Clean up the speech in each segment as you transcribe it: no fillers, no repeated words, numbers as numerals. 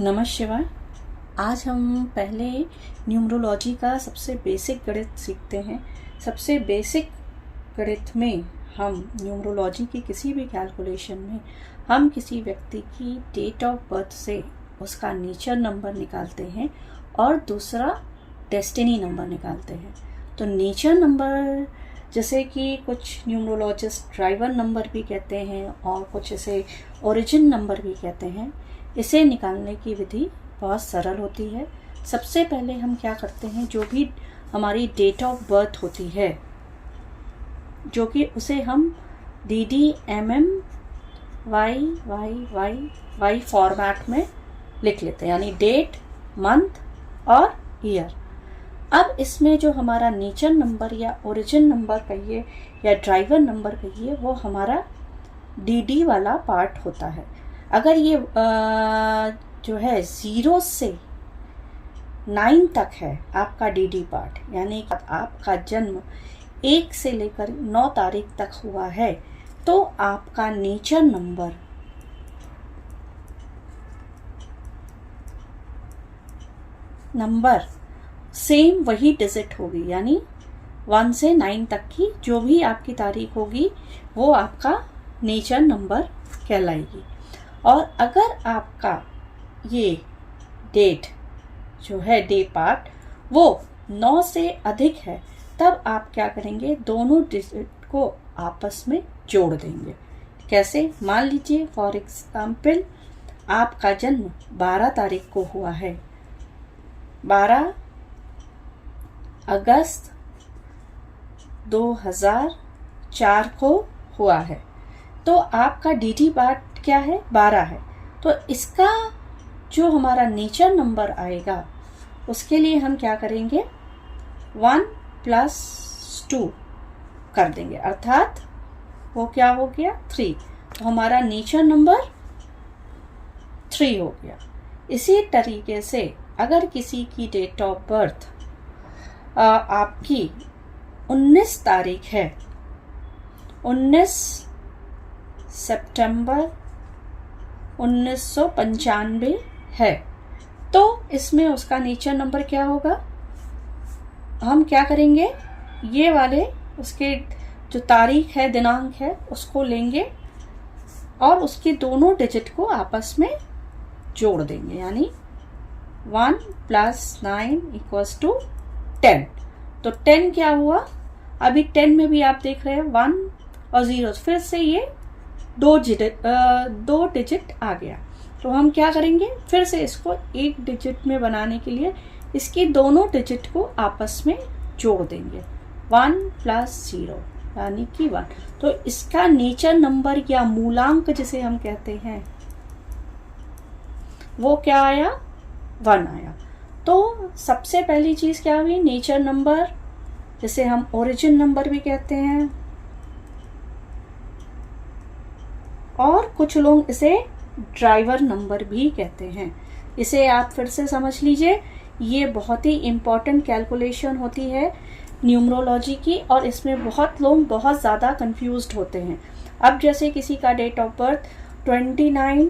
नमः शिवाय। आज हम पहले न्यूमरोलॉजी का सबसे बेसिक गणित सीखते हैं। सबसे बेसिक गणित में हम न्यूमरोलॉजी की किसी भी कैलकुलेशन में हम किसी व्यक्ति की डेट ऑफ बर्थ से उसका नेचर नंबर निकालते हैं और दूसरा डेस्टिनी नंबर निकालते हैं। तो नेचर नंबर जैसे कि कुछ न्यूमरोलॉजिस्ट ड्राइवर नंबर भी कहते हैं और कुछ इसे ओरिजिन नंबर भी कहते हैं। इसे निकालने की विधि बहुत सरल होती है। सबसे पहले हम क्या करते हैं, जो भी हमारी डेट ऑफ बर्थ होती है, जो कि उसे हम DD MM YYY फॉर्मेट में लिख लेते हैं, यानी डेट, मंथ और ईयर। अब इसमें जो हमारा नेचर नंबर या ओरिजिन नंबर कहिए या ड्राइवर नंबर कहिए, वो हमारा DD वाला पार्ट होता है। अगर ये जो है 0 से 9 तक है आपका DD पार्ट, यानी आपका जन्म 1 से लेकर 9 तारीख तक हुआ है, तो आपका नेचर नंबर सेम वही डिजिट होगी, यानी 1 से 9 तक की जो भी आपकी तारीख होगी वो आपका नेचर नंबर कहलाएगी। और अगर आपका ये डेट जो है डे पार्ट वो 9 से अधिक है, तब आप क्या करेंगे, दोनों डिजिट को आपस में जोड़ देंगे। कैसे? मान लीजिए फॉर एग्जाम्पल आपका जन्म 12 तारीख को हुआ है, 12 अगस्त 2004 को हुआ है, तो आपका DD पार्ट क्या है? 12 है। तो इसका जो हमारा नेचर नंबर आएगा उसके लिए हम क्या करेंगे, 1 + 2 कर देंगे, अर्थात वो क्या हो गया, 3। तो हमारा नेचर नंबर 3 हो गया। इसी तरीके से अगर किसी की डेट ऑफ बर्थ आपकी 19 तारीख है, 19 सितंबर 1995 है, तो इसमें उसका नेचर नंबर क्या होगा, हम क्या करेंगे, ये वाले उसके जो तारीख है, दिनांक है, उसको लेंगे और उसके दोनों डिजिट को आपस में जोड़ देंगे, यानी 1 + 9 = 10। तो 10 क्या हुआ, अभी 10 में भी आप देख रहे हैं 1 और 0, फिर से ये 2 डिजिट आ गया। तो हम क्या करेंगे, फिर से इसको 1 डिजिट में बनाने के लिए इसकी दोनों डिजिट को आपस में जोड़ देंगे, 1 + 0 यानी कि 1। तो इसका नेचर नंबर या मूलांक जिसे हम कहते हैं वो क्या आया, 1 आया। तो सबसे पहली चीज क्या हुई, नेचर नंबर, जिसे हम ओरिजिन नंबर भी कहते हैं, और कुछ लोग इसे ड्राइवर नंबर भी कहते हैं। इसे आप फिर से समझ लीजिए, ये बहुत ही इम्पॉर्टेंट कैलकुलेशन होती है न्यूमरोलॉजी की, और इसमें बहुत लोग बहुत ज़्यादा कंफ्यूज्ड होते हैं। अब जैसे किसी का डेट ऑफ बर्थ 29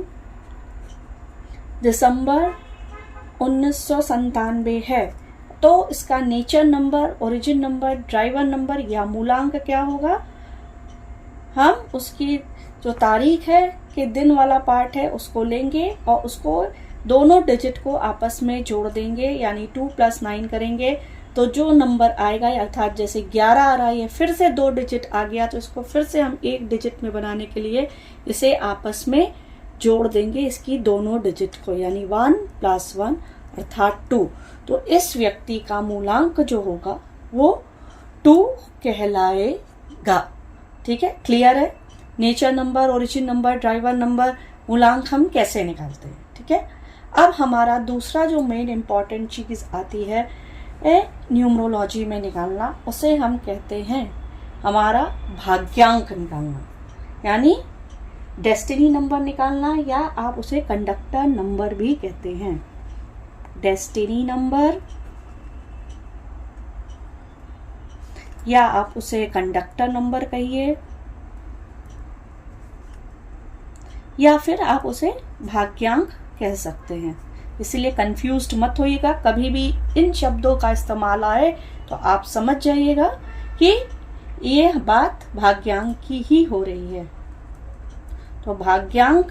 दिसंबर 1997 है, तो इसका nature number, origin number, driver number या मूलांक क्या होगा, हम उसकी जो तारीख है कि दिन वाला पार्ट है उसको लेंगे और उसको दोनों डिजिट को आपस में जोड़ देंगे, यानी 2 + 9 करेंगे, तो जो नंबर आएगा, अर्थात जैसे 11 आ रहा है, फिर से 2 डिजिट आ गया, तो इसको फिर से हम 1 डिजिट में बनाने के लिए इसे आपस में जोड़ देंगे, इसकी दोनों डिजिट को, यानी 1 + 1 अर्थात 2। तो इस व्यक्ति का मूलांक जो होगा वो 2 कहलाएगा। ठीक है, क्लियर है? Nature number, origin number, driver number, मूलांक हम कैसे निकालते हैं। ठीक है, अब हमारा दूसरा जो मेन इम्पॉर्टेंट चीज आती है न्यूमरोलॉजी में निकालना, उसे हम कहते हैं हमारा भाग्यांक निकालना, यानी डेस्टिनी नंबर निकालना, या आप उसे कंडक्टर नंबर भी कहते हैं। डेस्टिनी नंबर या आप उसे कंडक्टर नंबर कहिए, या फिर आप उसे भाग्यांक कह सकते हैं। इसलिए कंफ्यूज्ड मत होइएगा। कभी भी इन शब्दों का इस्तेमाल आए तो आप समझ जाइएगा कि ये बात भाग्यांक की ही हो रही है। तो भाग्यांक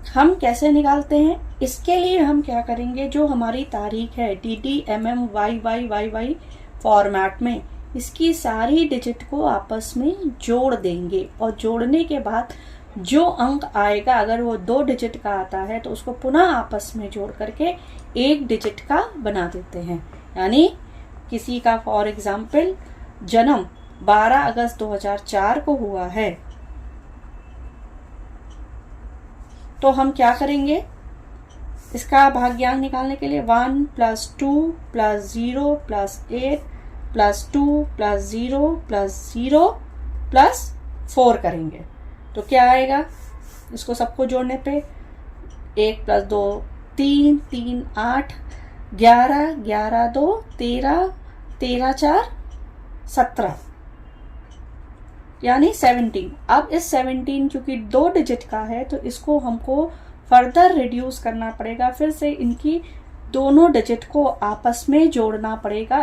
हम कैसे निकालते हैं, इसके लिए हम क्या करेंगे, जो हमारी तारीख है DD MM YY फॉर्मेट में, इसकी सारी डिजिट को आपस में जोड़ देंगे और जोड़ने के बाद जो अंक आएगा, अगर वो 2 डिजिट का आता है तो उसको पुनः आपस में जोड़ करके 1 डिजिट का बना देते हैं। यानी किसी का फॉर एग्जाम्पल जन्म 12 अगस्त 2004 को हुआ है, तो हम क्या करेंगे, इसका भाग्यांक निकालने के लिए 1 + 2 + 0 + 8 + 2 + 0 + 0 + 4 करेंगे। तो क्या आएगा, इसको सबको जोड़ने पे 1 + 2 3 3 8 11 11 2 13 13 4 17 यानी 17। अब इस 17 क्योंकि 2 डिजिट का है तो इसको हमको फर्दर रिड्यूस करना पड़ेगा, फिर से इनकी दोनों डिजिट को आपस में जोड़ना पड़ेगा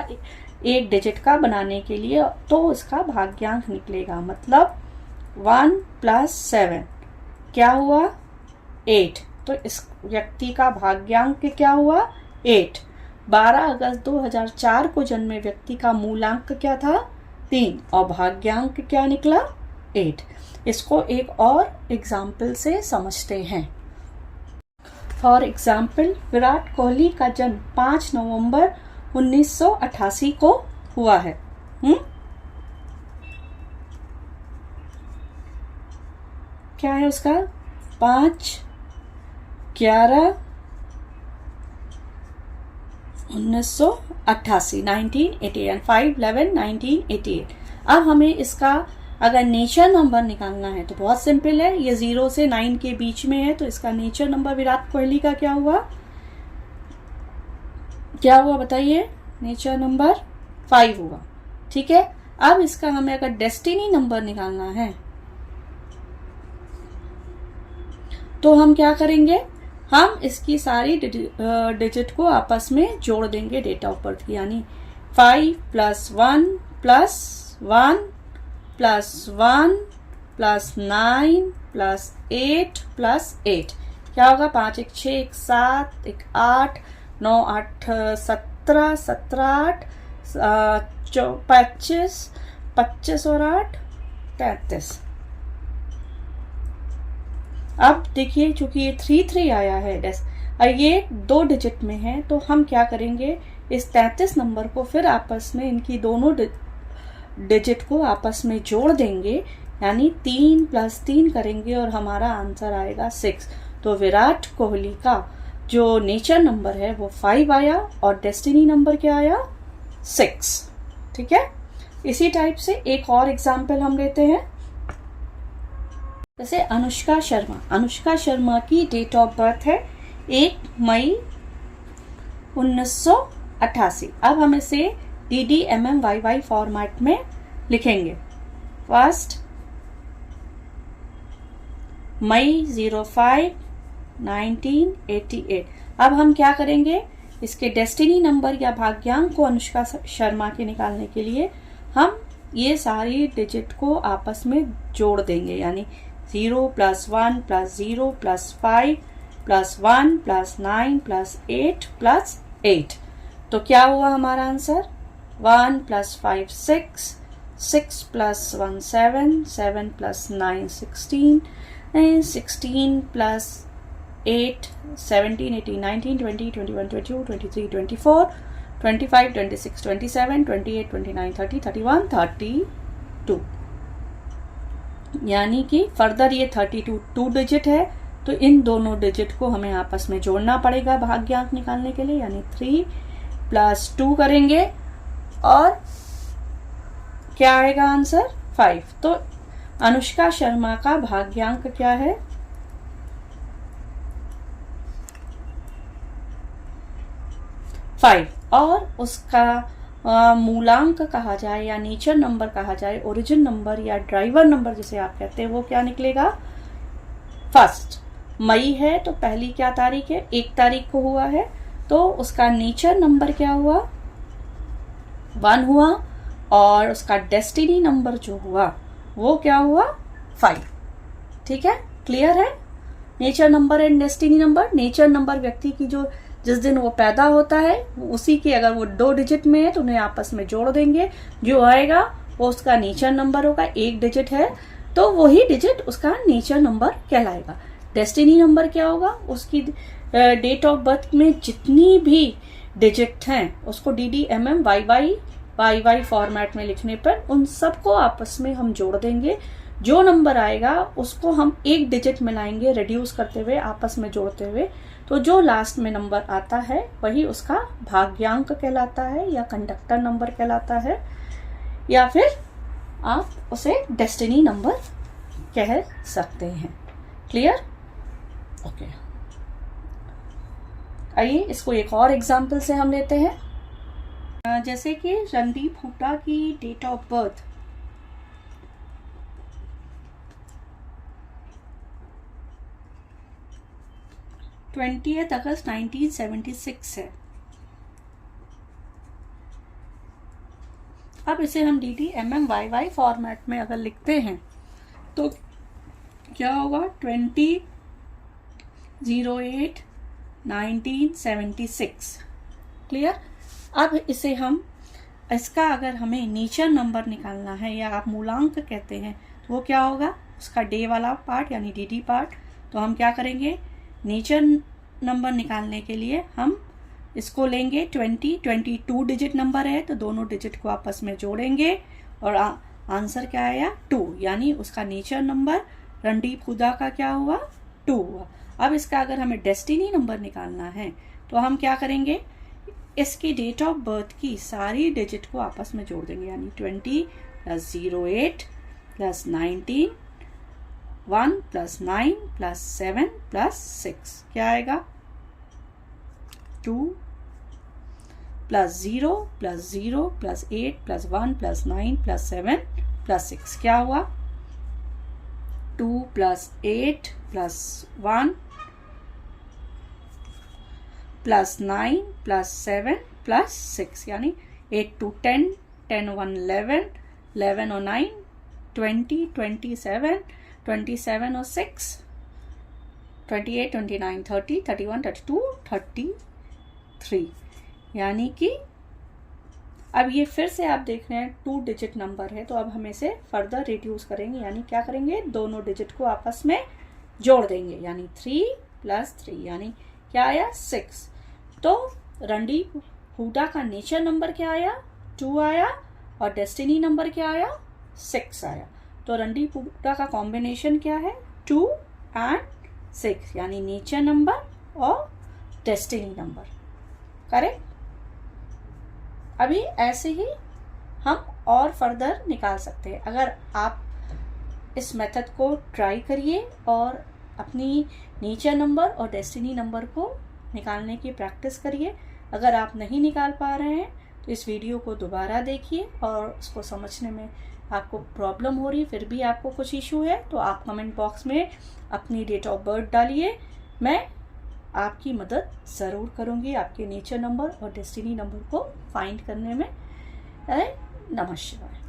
1 डिजिट का बनाने के लिए, तो इसका भाग्यांक निकलेगा। मतलब 1 + 7 क्या हुआ 8, तो इस व्यक्ति का भाग्यांक क्या हुआ 8। 12 अगस्त 2004 को जन्मे व्यक्ति का मूलांक क्या था 3 और भाग्यांक क्या निकला 8। इसको एक और एग्जाम्पल से समझते हैं। फॉर एग्जाम्पल विराट कोहली का जन्म 5 नवंबर 1988 को हुआ है। क्या है उसका 5 11 1988 1988 5/11 1988। अब हमें इसका अगर नेचर नंबर निकालना है तो बहुत सिंपल है, ये 0 से 9 के बीच में है, तो इसका नेचर नंबर विराट कोहली का क्या हुआ बताइए, नेचर नंबर 5 हुआ। ठीक है, अब इसका हमें अगर डेस्टिनी नंबर निकालना है तो हम क्या करेंगे, हम इसकी सारी डिजिट को आपस में जोड़ देंगे डेट ऑफ बर्थ की, यानी 5 + 1 + 1 + 1 + 9 + 8 + 8 क्या होगा 5 1 6 1 7 1 8 9 8 17 17 8 25 25 और 8 33। अब देखिए चूंकि ये 3 आया है और ये 2 डिजिट में है, तो हम क्या करेंगे, इस 33 नंबर को फिर आपस में इनकी दोनों डिजिट को आपस में जोड़ देंगे, यानी 3 + 3 करेंगे और हमारा आंसर आएगा 6। तो विराट कोहली का जो नेचर नंबर है वो 5 आया और डेस्टिनी नंबर क्या आया 6। ठीक है, इसी टाइप से एक और एग्जाम्पल हम लेते हैं। जैसे अनुष्का शर्मा की डेट ऑफ बर्थ है 1 मई 1988। अब हम इसे DD MM YY फॉर्मेट में लिखेंगे। फर्स्ट मई 05 1988। अब हम क्या करेंगे, इसके डेस्टिनी नंबर या भाग्यांक को अनुष्का शर्मा के निकालने के लिए हम ये सारी डिजिट को आपस में जोड़ देंगे, यानी 0 + 1 + 0 + 5 + 1 + 9 + 8 + 8। तो क्या हुआ हमारा आंसर 1 + 5 6 6 + 1 7 7 + 9 16 16 + 8 17 18 19 20 21 22 23 24 25 26 27 28 29 30 31 32। यानी कि फर्दर ये 32 2 डिजिट है, तो इन दोनों डिजिट को हमें आपस में जोड़ना पड़ेगा भाग्यांक निकालने के लिए, यानी 3 + 2 करेंगे और क्या आएगा आंसर 5। तो अनुष्का शर्मा का भाग्यांक क्या है 5 और उसका मूलांक कहा जाए या नेचर नंबर कहा जाए, ओरिजिन नंबर या ड्राइवर नंबर जिसे आप कहते हैं, वो क्या निकलेगा फर्स्ट। मई है तो पहली क्या तारीख है, 1 तारीख को हुआ है, तो उसका नेचर नंबर क्या हुआ, 1 हुआ, और उसका डेस्टिनी नंबर जो हुआ वो क्या हुआ, 5। ठीक है, क्लियर है। Nature number and destiny number, nature number व्यक्ति की जो जिस दिन वो पैदा होता है उसी की, अगर वो 2 डिजिट में है तो उन्हें आपस में जोड़ देंगे, जो आएगा वो उसका नेचर नंबर होगा। 1 डिजिट है तो वही डिजिट उसका नेचर नंबर कहलाएगा। डेस्टिनी नंबर क्या होगा, उसकी डेट ऑफ बर्थ में जितनी भी डिजिट हैं उसको DD MM YY फॉर्मेट में लिखने पर उन सबको आपस में हम जोड़ देंगे। जो नंबर आएगा उसको हम 1 डिजिट मिलाएंगे, रिड्यूस करते हुए, आपस में जोड़ते हुए, तो जो लास्ट में नंबर आता है वही उसका भाग्यांक कहलाता है या कंडक्टर नंबर कहलाता है, या फिर आप उसे डेस्टिनी नंबर कह सकते हैं। क्लियर? ओके, आइए इसको एक और एग्जाम्पल से हम लेते हैं। जैसे कि रणदीप हुड्डा की डेट ऑफ बर्थ 20 अगस्त 1976 है। अब इसे हम DD MM YY फॉर्मेट में अगर लिखते हैं तो क्या होगा, 20/08/1976। क्लियर? अब इसे हम, इसका अगर हमें नेचर नंबर निकालना है या आप मूलांक कहते हैं तो वो क्या होगा, उसका डे वाला पार्ट यानी DD पार्ट। तो हम क्या करेंगे, नेचर नंबर निकालने के लिए हम इसको लेंगे 22 डिजिट नंबर है तो दोनों डिजिट को आपस में जोड़ेंगे और आंसर क्या आया, 2, यानी उसका नेचर नंबर रणदीप हुड्डा का क्या हुआ, 2 हुआ। अब इसका अगर हमें डेस्टिनी नंबर निकालना है तो हम क्या करेंगे, इसकी डेट ऑफ बर्थ की सारी डिजिट को आपस में जोड़ देंगे, यानी 20 + 08 + 19 1 + 9 + 7 + 6 क्या आएगा, 2 + 0 + 0 + 8 + 1 + 9 + 7 + 6 क्या हुआ, 2 + 8 + 1 + 9 + 7 + 6, यानी 8 × 10, 10 × 1 11, 11 और 9 20, 27, 27 और 6 28, 29, 30, 31, 32, 33, यानी कि अब ये फिर से आप देख रहे हैं 2 डिजिट नंबर है, तो अब हम इसे फर्दर रिड्यूस करेंगे, यानी क्या करेंगे, दोनों डिजिट को आपस में जोड़ देंगे, यानी 3 + 3, यानी क्या आया, 6। तो रणदीप हुड्डा का नेचर नंबर क्या आया, 2 आया, और डेस्टिनी नंबर क्या आया, 6 आया। तो रणदीप हुड्डा का कॉम्बिनेशन क्या है, 2 और 6, यानी नेचर नंबर और डेस्टिनी नंबर। करेक्ट? अभी ऐसे ही हम और फर्दर निकाल सकते हैं। अगर आप इस मेथड को ट्राई करिए और अपनी नेचर नंबर और डेस्टिनी नंबर को निकालने की प्रैक्टिस करिए। अगर आप नहीं निकाल पा रहे हैं तो इस वीडियो को दोबारा देखिए, और उसको समझने में आपको प्रॉब्लम हो रही, फिर भी आपको कुछ इशू है तो आप कमेंट बॉक्स में अपनी डेट ऑफ बर्थ डालिए। मैं आपकी मदद ज़रूर करूँगी आपके नेचर नंबर और डेस्टिनी नंबर को फाइंड करने में। नमस्कार।